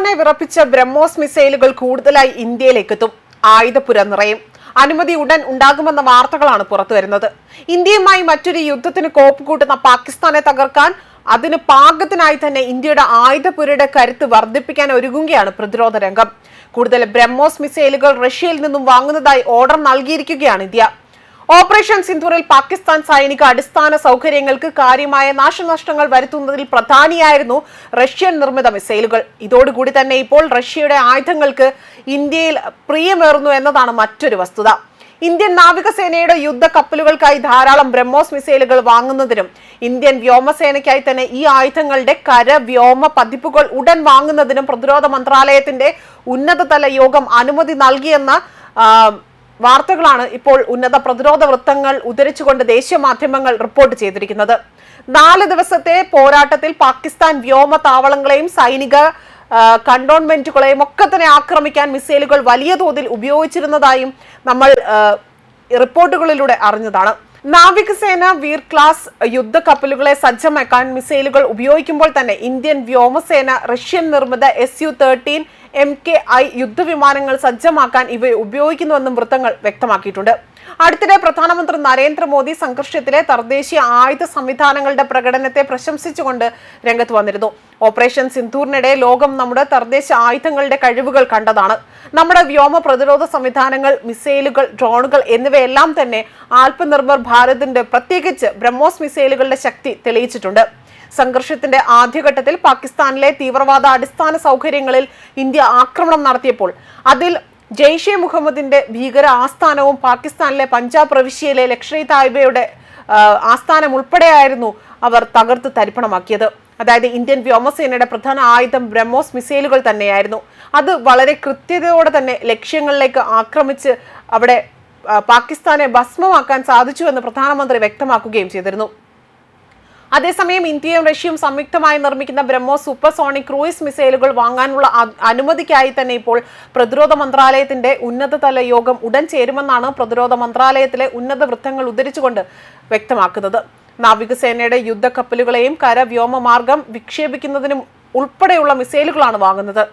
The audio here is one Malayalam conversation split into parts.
പാകിസ്ഥാനെ വിറപ്പിച്ച ബ്രഹ്മോസ് മിസൈലുകൾ കൂടുതലായി ഇന്ത്യയിലേക്ക് എത്തും. ആയുധപ്പുര നിറയും. അനുമതി ഉടൻ ഉണ്ടാകുമെന്ന വാർത്തകളാണ് പുറത്തുവരുന്നത്. ഇന്ത്യയുമായി മറ്റൊരു യുദ്ധത്തിന് കോപ്പ് കൂട്ടുന്ന പാകിസ്ഥാനെ തകർക്കാൻ അതിന് പാകത്തിനായി തന്നെ ഇന്ത്യയുടെ ആയുധപ്പുരയുടെ കരുത്ത് വർദ്ധിപ്പിക്കാൻ ഒരുങ്ങുകയാണ് പ്രതിരോധ രംഗം. കൂടുതൽ ബ്രഹ്മോസ് മിസൈലുകൾ റഷ്യയിൽ നിന്നും വാങ്ങുന്നതായി ഓർഡർ നൽകിയിരിക്കുകയാണ് ഇന്ത്യ. ഓപ്പറേഷൻ സിന്ദൂറിൽ പാകിസ്ഥാൻ സൈനിക അടിസ്ഥാന സൗകര്യങ്ങൾക്ക് കാര്യമായ നാശനഷ്ടങ്ങൾ വരുത്തുന്നതിൽ പ്രധാനിയായിരുന്നു റഷ്യൻ നിർമ്മിത മിസൈലുകൾ. ഇതോടുകൂടി തന്നെ ഇപ്പോൾ റഷ്യയുടെ ആയുധങ്ങൾക്ക് ഇന്ത്യയിൽ പ്രിയമേറുന്നു എന്നതാണ് മറ്റൊരു വസ്തുത. ഇന്ത്യൻ നാവികസേനയുടെ യുദ്ധ കപ്പലുകൾക്കായി ധാരാളം ബ്രഹ്മോസ് മിസൈലുകൾ വാങ്ങുന്നതിനും ഇന്ത്യൻ വ്യോമസേനയ്ക്കായി തന്നെ ഈ ആയുധങ്ങളുടെ കര വ്യോമ പതിപ്പുകൾ ഉടൻ വാങ്ങുന്നതിനും പ്രതിരോധ മന്ത്രാലയത്തിന്റെ ഉന്നതതല യോഗം അനുമതി നൽകിയെന്ന വാർത്തകളാണ് ഇപ്പോൾ ഉന്നത പ്രതിരോധ വൃത്തങ്ങൾ ഉദ്ധരിച്ചുകൊണ്ട് ദേശീയ മാധ്യമങ്ങൾ റിപ്പോർട്ട് ചെയ്തിരിക്കുന്നത്. 4 ദിവസത്തെ പോരാട്ടത്തിൽ പാകിസ്ഥാൻ വ്യോമ താവളങ്ങളെയും സൈനിക കണ്ടോൺമെന്റുകളെയും ഒക്കെ തന്നെ ആക്രമിക്കാൻ മിസൈലുകൾ വലിയ തോതിൽ ഉപയോഗിച്ചിരുന്നതായും നമ്മൾ റിപ്പോർട്ടുകളിലൂടെ അറിഞ്ഞതാണ്. നാവികസേന വീർ ക്ലാസ് യുദ്ധ കപ്പലുകളെ സജ്ജമാക്കാൻ മിസൈലുകൾ ഉപയോഗിക്കുമ്പോൾ തന്നെ ഇന്ത്യൻ വ്യോമസേന റഷ്യൻ നിർമ്മിത Su-13 MKI യുദ്ധവിമാനങ്ങൾ സജ്ജമാക്കാൻ ഇവ ഉപയോഗിക്കുന്നുവെന്നും വൃത്തങ്ങൾ വ്യക്തമാക്കിയിട്ടുണ്ട്. അടുത്തിടെ പ്രധാനമന്ത്രി നരേന്ദ്രമോദി സംഘർഷത്തിലെ തദ്ദേശീയ ആയുധ സംവിധാനങ്ങളുടെ പ്രകടനത്തെ പ്രശംസിച്ചുകൊണ്ട് രംഗത്ത് വന്നിരുന്നു. ഓപ്പറേഷൻ സിന്ദൂറിനിടെ ലോകം നമ്മുടെ തദ്ദേശ ആയുധങ്ങളുടെ കഴിവുകൾ കണ്ടതാണ്. നമ്മുടെ വ്യോമ പ്രതിരോധ സംവിധാനങ്ങൾ, മിസൈലുകൾ, ഡ്രോണുകൾ എന്നിവയെല്ലാം തന്നെ ആത്മനിർഭർ ഭാരതിന്റെ പ്രത്യേകിച്ച് ബ്രഹ്മോസ് മിസൈലുകളുടെ ശക്തി തെളിയിച്ചിട്ടുണ്ട്. സംഘർഷത്തിന്റെ ആദ്യഘട്ടത്തിൽ പാകിസ്ഥാനിലെ തീവ്രവാദ അടിസ്ഥാന സൗകര്യങ്ങളിൽ ഇന്ത്യ ആക്രമണം നടത്തിയപ്പോൾ അതിൽ ജെയ്ഷെ മുഹമ്മദിന്റെ ഭീകര ആസ്ഥാനവും പാകിസ്ഥാനിലെ പഞ്ചാബ് പ്രവിശ്യയിലെ ലഷ്കർ-ഇ-തോയ്ബയുടെ ആസ്ഥാനം ഉൾപ്പെടെയായിരുന്നു അവർ തകർത്ത് തരിപ്പണമാക്കിയത്. അതായത് ഇന്ത്യൻ വ്യോമസേനയുടെ പ്രധാന ആയുധം ബ്രഹ്മോസ് മിസൈലുകൾ തന്നെയായിരുന്നു. അത് വളരെ കൃത്യതയോടെ തന്നെ ലക്ഷ്യങ്ങളിലേക്ക് ആക്രമിച്ച് അവിടെ പാകിസ്ഥാനെ ഭസ്മമാക്കാൻ സാധിച്ചുവെന്ന് പ്രധാനമന്ത്രി വ്യക്തമാക്കുകയും ചെയ്തിരുന്നു. അതേസമയം ഇന്ത്യയും റഷ്യയും സംയുക്തമായി നിർമ്മിക്കുന്ന ബ്രഹ്മോസ് സൂപ്പർസോണിക് ക്രൂയിസ് മിസൈലുകൾ വാങ്ങാനുള്ള അനുമതിക്കായി തന്നെ ഇപ്പോൾ പ്രതിരോധ മന്ത്രാലയത്തിന്റെ ഉന്നതതല യോഗം ഉടൻ ചേരുമെന്നാണ് പ്രതിരോധ മന്ത്രാലയത്തിലെ ഉന്നത വൃത്തങ്ങൾ ഉദ്ധരിച്ചുകൊണ്ട് വ്യക്തമാക്കുന്നത്. നാവികസേനയുടെ യുദ്ധ കപ്പലുകളെയും കര വ്യോമ മാർഗം വിക്ഷേപിക്കുന്നതിനും ഉൾപ്പെടെയുള്ള മിസൈലുകളാണ് വാങ്ങുന്നത്.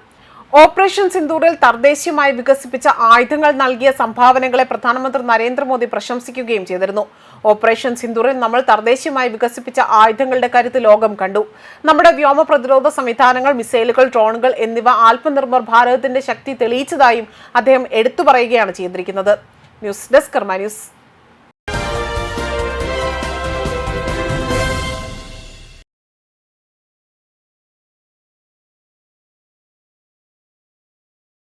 ഓപ്പറേഷൻ സിന്ദൂറിൽ തദ്ദേശീയമായി വികസിപ്പിച്ച ആയുധങ്ങൾ നൽകിയ സംഭാവനകളെ പ്രധാനമന്ത്രി നരേന്ദ്രമോദി പ്രശംസിക്കുകയും ചെയ്തിരുന്നു. ഓപ്പറേഷൻ സിന്ദൂറിൽ നമ്മൾ തദ്ദേശീയമായി വികസിപ്പിച്ച ആയുധങ്ങളുടെ കരുത്ത് ലോകം കണ്ടു. നമ്മുടെ വ്യോമ പ്രതിരോധ സംവിധാനങ്ങൾ, മിസൈലുകൾ, ഡ്രോണുകൾ എന്നിവ ആത്മനിർഭർ ഭാരതത്തിന്റെ ശക്തി തെളിയിച്ചതായും അദ്ദേഹം എടുത്തു പറയുകയാണ് ചെയ്തിരിക്കുന്നത്. ന്യൂസ് ഡെസ്ക് കർമ്മ ന്യൂസ്.